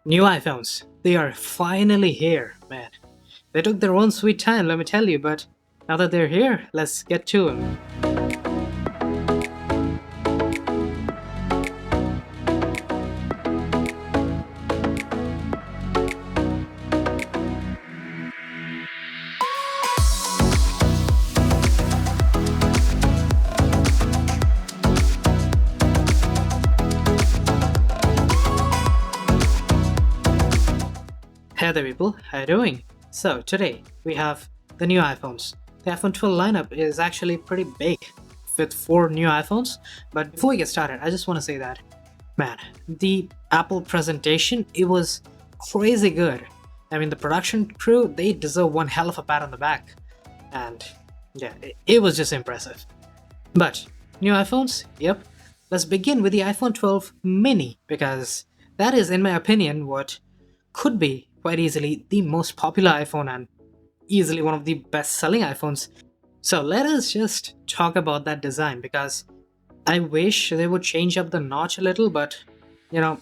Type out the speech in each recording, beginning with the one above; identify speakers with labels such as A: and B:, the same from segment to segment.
A: New iPhones. They are finally here, man. They took their own sweet time, let me tell you, but now that they're here, let's get to them. Hey there, people. How you doing? So today we have the new iPhones. The iPhone 12 lineup is actually pretty big, with four new iPhones. But before we get started, I just want to say that, man, the Apple presentation, it was crazy good. I mean, the production crew, they deserve one hell of a pat on the back. And yeah, it was just impressive. But new iPhones, yep. Let's begin with the iPhone 12 mini because that is, in my opinion, what could be quite easily the most popular iPhone and easily one of the best selling iPhones. So let us just talk about that design because I wish they would change up the notch a little, but you know,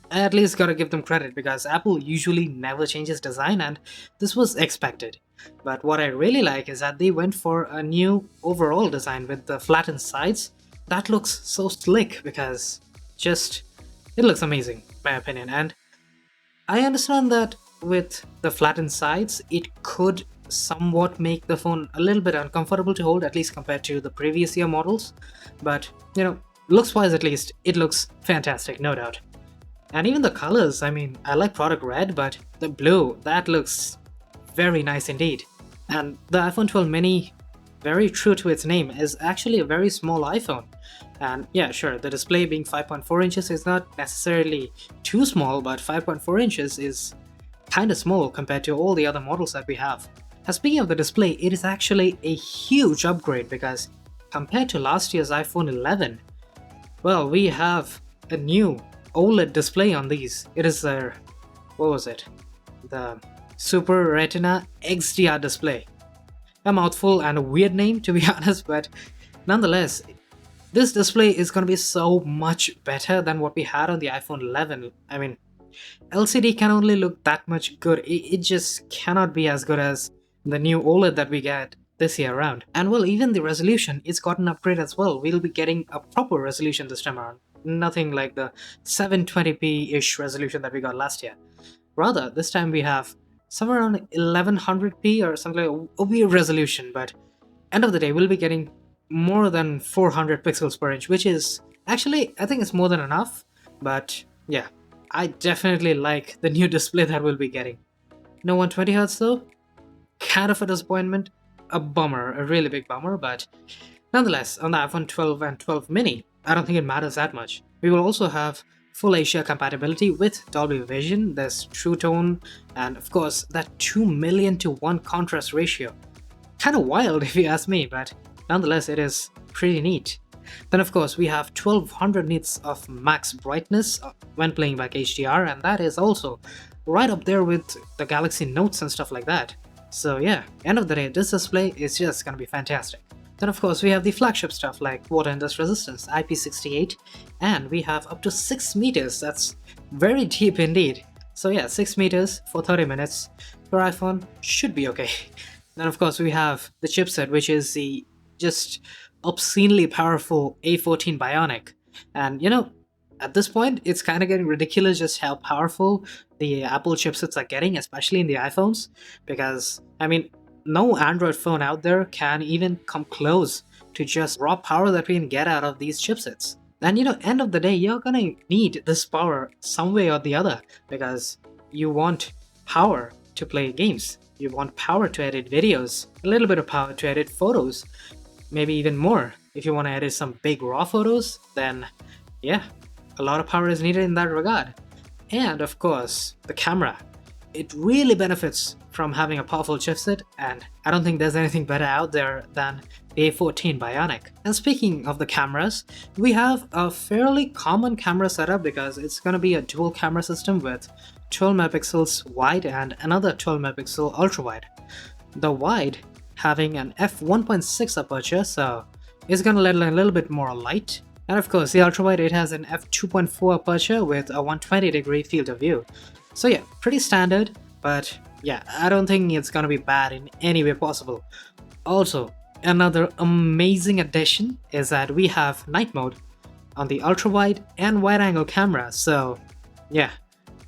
A: I at least gotta give them credit because Apple usually never changes design and this was expected. But what I really like is that they went for a new overall design with the flattened sides. That looks so slick because just it looks amazing, in my opinion. And I understand that with the flattened sides, it could somewhat make the phone a little bit uncomfortable to hold, at least compared to the previous year models. But, looks wise at least, it looks fantastic, no doubt. And even the colors, I mean, I like product red, but the blue, that looks very nice indeed. And the iPhone 12 mini, very true to its name, is actually a very small iPhone. And yeah, sure, the display being 5.4 inches is not necessarily too small, but 5.4 inches is kinda small compared to all the other models that we have. And speaking of the display, it is actually a huge upgrade because compared to last year's iPhone 11, well, we have a new OLED display on these. It is their, what was it? The Super Retina XDR display. A mouthful and a weird name, to be honest, but nonetheless, this display is going to be so much better than what we had on the iPhone 11. I mean, LCD can only look that much good. It just cannot be as good as the new OLED that we get this year around. And well, even the resolution, it's got an upgrade as well. We'll be getting a proper resolution this time around. Nothing like the 720p-ish resolution that we got last year. Rather, this time we have somewhere around 1100p or something like a weird resolution, but end of the day, we'll be getting more than 400 pixels per inch, which is actually, I think it's more than enough. But yeah, I definitely like the new display that we'll be getting. No 120Hz though? Kind of a disappointment. A bummer, a really big bummer, but nonetheless, on the iPhone 12 and 12 mini, I don't think it matters that much. We will also have full HDR compatibility with Dolby Vision, there's True Tone, and of course that 2 million to 1 contrast ratio. Kinda wild if you ask me, but nonetheless, it is pretty neat. Then of course we have 1200 nits of max brightness when playing back HDR, and that is also right up there with the Galaxy Notes and stuff like that. So yeah, end of the day, this display is just gonna be fantastic. Then of course we have the flagship stuff like water and dust resistance, IP68, and we have up to 6 meters, that's very deep indeed. So yeah, 6 meters for 30 minutes for iPhone should be okay. Then of course we have the chipset, which is the just obscenely powerful A14 Bionic. And at this point, it's kind of getting ridiculous just how powerful the Apple chipsets are getting, especially in the iPhones. Because, I mean, no Android phone out there can even come close to just raw power that we can get out of these chipsets. And end of the day, you're gonna need this power some way or the other because you want power to play games. You want power to edit videos, a little bit of power to edit photos, maybe even more. If you want to edit some big raw photos, then yeah, a lot of power is needed in that regard. And of course, the camera. It really benefits from having a powerful chipset, and I don't think there's anything better out there than the A14 Bionic. And speaking of the cameras, we have a fairly common camera setup because it's going to be a dual camera system with 12 megapixels wide and another 12 megapixel ultra wide. The wide having an f1.6 aperture, so it's gonna let in a little bit more light. And of course, the ultra wide, it has an f2.4 aperture with a 120-degree field of view. So yeah, pretty standard, but yeah, I don't think it's gonna be bad in any way possible. Also, another amazing addition is that we have night mode on the ultra wide and wide angle camera. So yeah,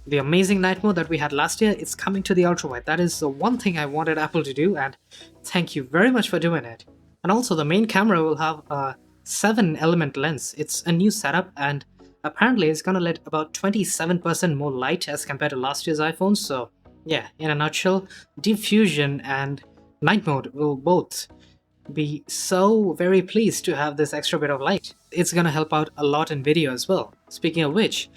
A: the amazing night mode that we had last year is coming to the ultra wide. That is the one thing I wanted Apple to do, and thank you very much for doing it. And also, the main camera will have a 7 element lens. It's a new setup, and apparently it's gonna let about 27% more light as compared to last year's iPhones. So yeah, in a nutshell, deep fusion and night mode will both be so very pleased to have this extra bit of light. It's gonna help out a lot in video as well. Speaking of which,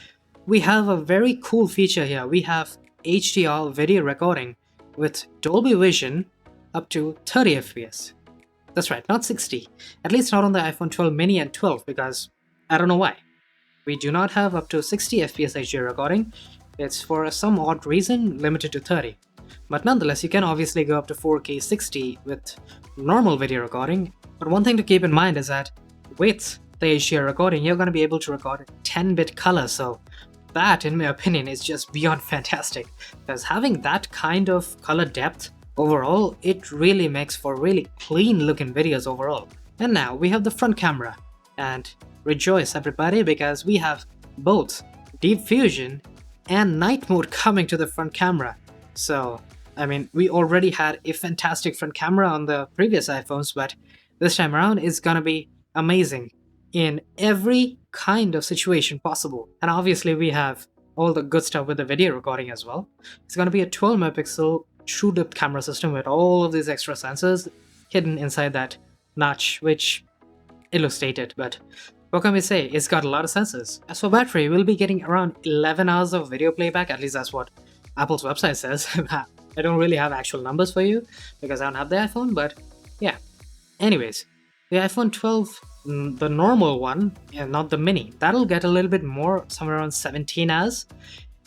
A: we have a very cool feature here. We have HDR video recording with Dolby Vision up to 30 FPS. That's right, not 60. At least not on the iPhone 12 mini and 12, because I don't know why. We do not have up to 60 FPS HDR recording. It's for some odd reason limited to 30. But nonetheless, you can obviously go up to 4K 60 with normal video recording. But one thing to keep in mind is that with the HDR recording, you're going to be able to record 10-bit color. So that, in my opinion, is just beyond fantastic. Because having that kind of color depth overall, it really makes for really clean looking videos overall. And now we have the front camera. And rejoice everybody, because we have both deep fusion and night mode coming to the front camera. So I mean, we already had a fantastic front camera on the previous iPhones, but this time around it's gonna be amazing in every kind of situation possible. And obviously we have all the good stuff with the video recording as well. It's gonna be a 12 megapixel true depth camera system with all of these extra sensors hidden inside that notch, which it looks dated, but what can we say? It's got a lot of sensors. As for battery, we'll be getting around 11 hours of video playback, at least that's what Apple's website says. I don't really have actual numbers for you because I don't have the iPhone, but yeah. Anyways, the iPhone 12, the normal one, and not the mini, that'll get a little bit more, somewhere around 17 hours.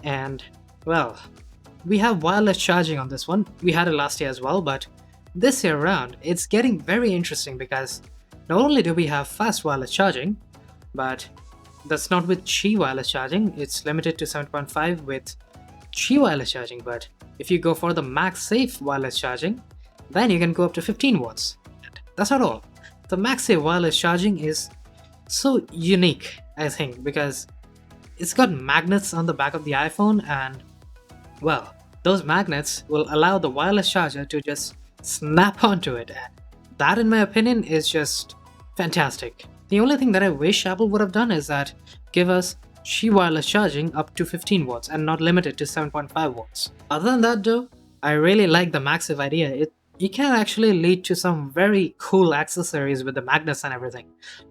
A: And well, we have wireless charging on this one. We had it last year as well, but this year around, it's getting very interesting because not only do we have fast wireless charging, but that's not with Qi wireless charging. It's limited to 7.5 with Qi wireless charging, but if you go for the MagSafe wireless charging, then you can go up to 15 watts. And that's not all. The MagSafe wireless charging is so unique, I think, because it's got magnets on the back of the iPhone, and well, those magnets will allow the wireless charger to just snap onto it. And that, in my opinion, is just fantastic. The only thing that I wish Apple would have done is that give us Qi wireless charging up to 15 watts and not limited to 7.5 watts. Other than that though, I really like the MagSafe idea. It can actually lead to some very cool accessories with the magnets and everything.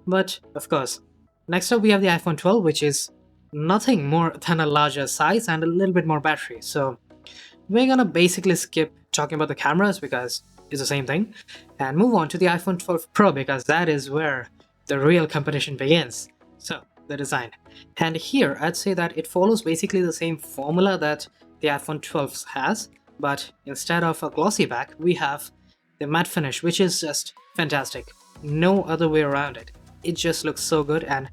A: But of course, next up we have the iPhone 12, which is nothing more than a larger size and a little bit more battery. So we're gonna basically skip talking about the cameras because it's the same thing and move on to the iPhone 12 Pro because that is where the real competition begins. So the design. And here I'd say that it follows basically the same formula that the iPhone 12 has, but instead of a glossy back, we have the matte finish, which is just fantastic. No other way around it. It just looks so good, and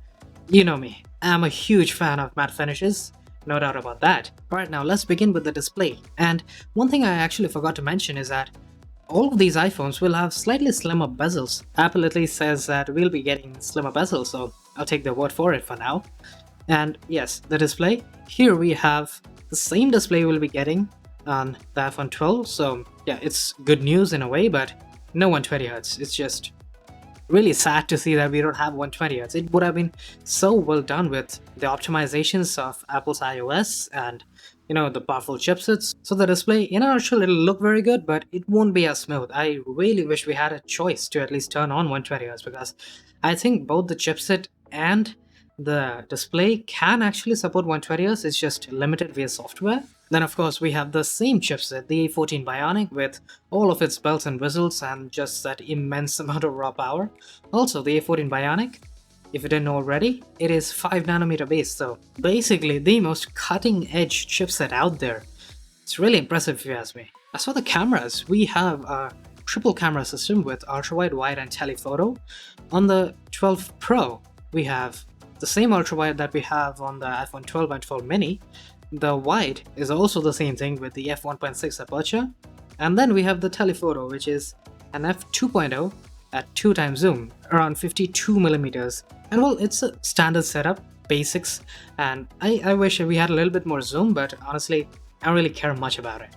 A: you know me, I'm a huge fan of matte finishes, no doubt about that. Alright, now let's begin with the display. And one thing I actually forgot to mention is that all of these iPhones will have slightly slimmer bezels. Apple at least says that we'll be getting slimmer bezels, so I'll take their word for it for now. And yes, the display. Here we have the same display we'll be getting on the iPhone 12, so yeah, it's good news in a way, but no 120Hz. It's just really sad to see that we don't have 120Hz. It would have been so well done with the optimizations of Apple's iOS and the powerful chipsets. So the display, in a nutshell, it'll look very good, but it won't be as smooth. I really wish we had a choice to at least turn on 120Hz because I think both the chipset and the display can actually support 120Hz. It's just limited via software. Then of course we have the same chipset, the A14 Bionic, with all of its bells and whistles and just that immense amount of raw power. Also the A14 Bionic, if you didn't know already, it is 5nm based, so basically the most cutting edge chipset out there. It's really impressive if you ask me. As for the cameras, we have a triple camera system with ultra-wide, wide and telephoto. On the 12 Pro, we have the same ultra-wide that we have on the iPhone 12 and 12 mini, The wide is also the same thing with the f1.6 aperture. And then we have the telephoto, which is an f2.0 at 2 times zoom, around 52 millimeters. And well, it's a standard setup, basics, and I wish we had a little bit more zoom, but honestly, I don't really care much about it.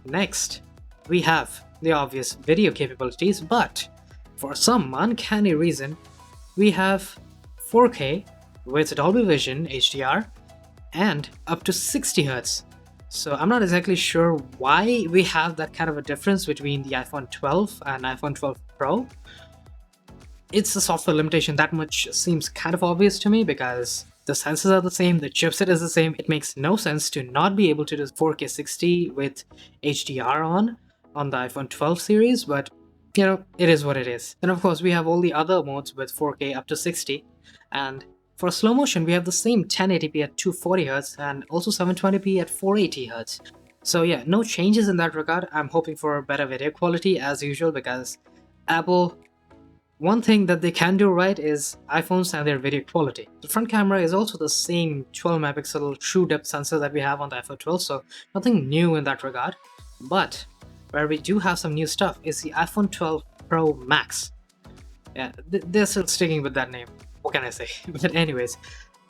A: Next, we have the obvious video capabilities, but for some uncanny reason, we have 4K with Dolby Vision HDR and up to 60 Hz. So I'm not exactly sure why we have that kind of a difference between the iPhone 12 and iPhone 12 Pro. It's a software limitation, that much seems kind of obvious to me because the sensors are the same, the chipset is the same. It makes no sense to not be able to do 4K 60 with HDR on the iPhone 12 series, but you know, it is what it is. Then of course we have all the other modes with 4K up to 60, and for slow motion we have the same 1080p at 240Hz and also 720p at 480Hz. So yeah, no changes in that regard. I'm hoping for better video quality as usual because Apple, one thing that they can do right is iPhones and their video quality. The front camera is also the same 12 megapixel true depth sensor that we have on the iPhone 12, so nothing new in that regard. But where we do have some new stuff is the iPhone 12 Pro Max. Yeah, they're still sticking with that name. What can I say? But anyways,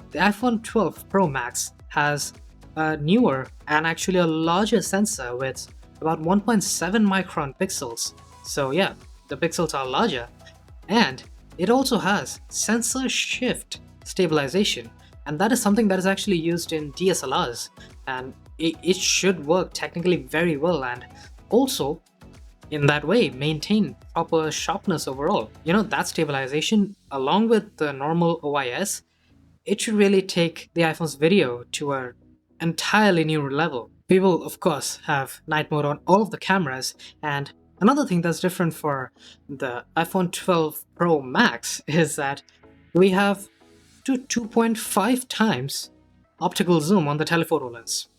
A: the iPhone 12 Pro Max has a newer and actually a larger sensor with about 1.7 micron pixels. So yeah, the pixels are larger. And it also has sensor shift stabilization, and that is something that is actually used in DSLRs, and it should work technically very well, and also in that way maintain proper sharpness overall. You know, that stabilization along with the normal OIS, it should really take the iPhone's video to an entirely new level. We will of course have night mode on all of the cameras, and another thing that's different for the iPhone 12 Pro Max is that we have 2.5 times optical zoom on the telephoto lens.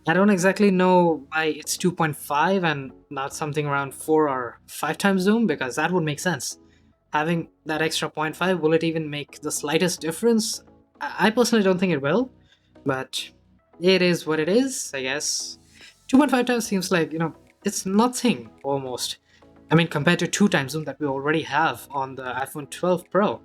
A: I don't exactly know why it's 2.5 and not something around 4 or 5 times zoom, because that would make sense. Having that extra 0.5, will it even make the slightest difference? I personally don't think it will, but it is what it is, I guess. 2.5 times seems like, you know, it's nothing almost. I mean, compared to 2 times zoom that we already have on the iPhone 12 Pro.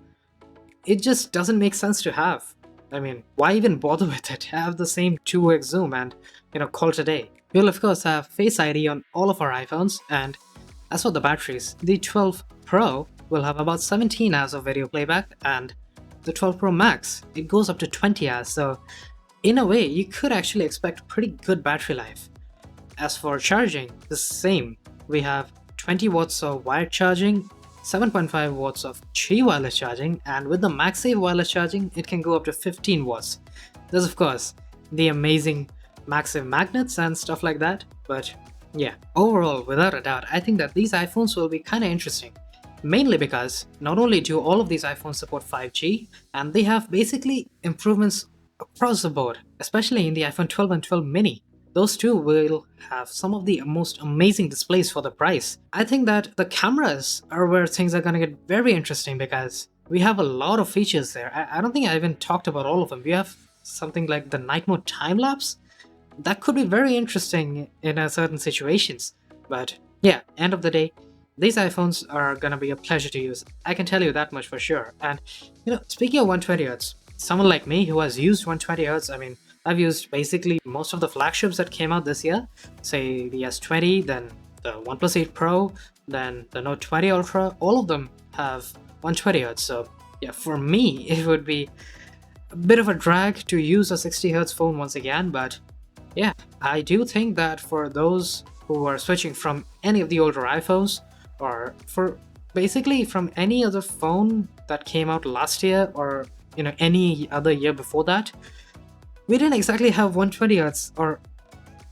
A: It just doesn't make sense to have. I mean, why even bother with it? Have the same 2x zoom and, you know, call it a day. We'll of course have Face ID on all of our iPhones, and as for the batteries, the 12 Pro will have about 17 hours of video playback, and the 12 Pro Max, it goes up to 20 hours, so in a way, you could actually expect pretty good battery life. As for charging, the same. We have 20 watts of wired charging, 7.5 watts of Qi wireless charging, and with the MagSafe wireless charging, it can go up to 15 watts. There's of course the amazing MagSafe magnets and stuff like that, but yeah, overall, without a doubt, I think that these iPhones will be kinda interesting. Mainly because not only do all of these iPhones support 5G, and they have basically improvements across the board, especially in the iPhone 12 and 12 mini. Those two will have some of the most amazing displays for the price. I think that the cameras are where things are gonna get very interesting because we have a lot of features there. I don't think I even talked about all of them. We have something like the night mode time lapse. That could be very interesting in certain situations. But yeah, end of the day, these iPhones are gonna be a pleasure to use. I can tell you that much for sure. And you know, speaking of 120Hz, someone like me who has used 120Hz, I mean, I've used basically most of the flagships that came out this year, say the S20, then the OnePlus 8 Pro, then the Note 20 Ultra, all of them have 120Hz. So yeah, for me, it would be a bit of a drag to use a 60Hz phone once again, but yeah, I do think that for those who are switching from any of the older iPhones, or for basically from any other phone that came out last year, or you know, any other year before that, we didn't exactly have 120Hz or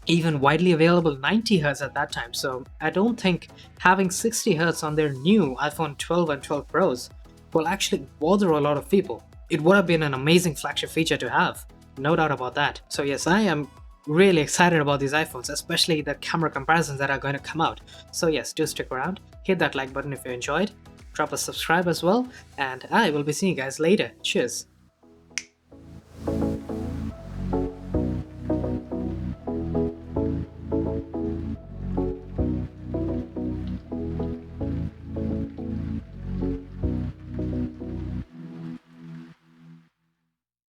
A: even widely available 90Hz at that time, so I don't think having 60Hz on their new iPhone 12 and 12 Pros will actually bother a lot of people. It would have been an amazing flagship feature to have, no doubt about that. So yes, I am really excited about these iPhones, especially the camera comparisons that are going to come out. So yes, do stick around, hit that like button if you enjoyed, drop a subscribe as well, and I will be seeing you guys later. Cheers!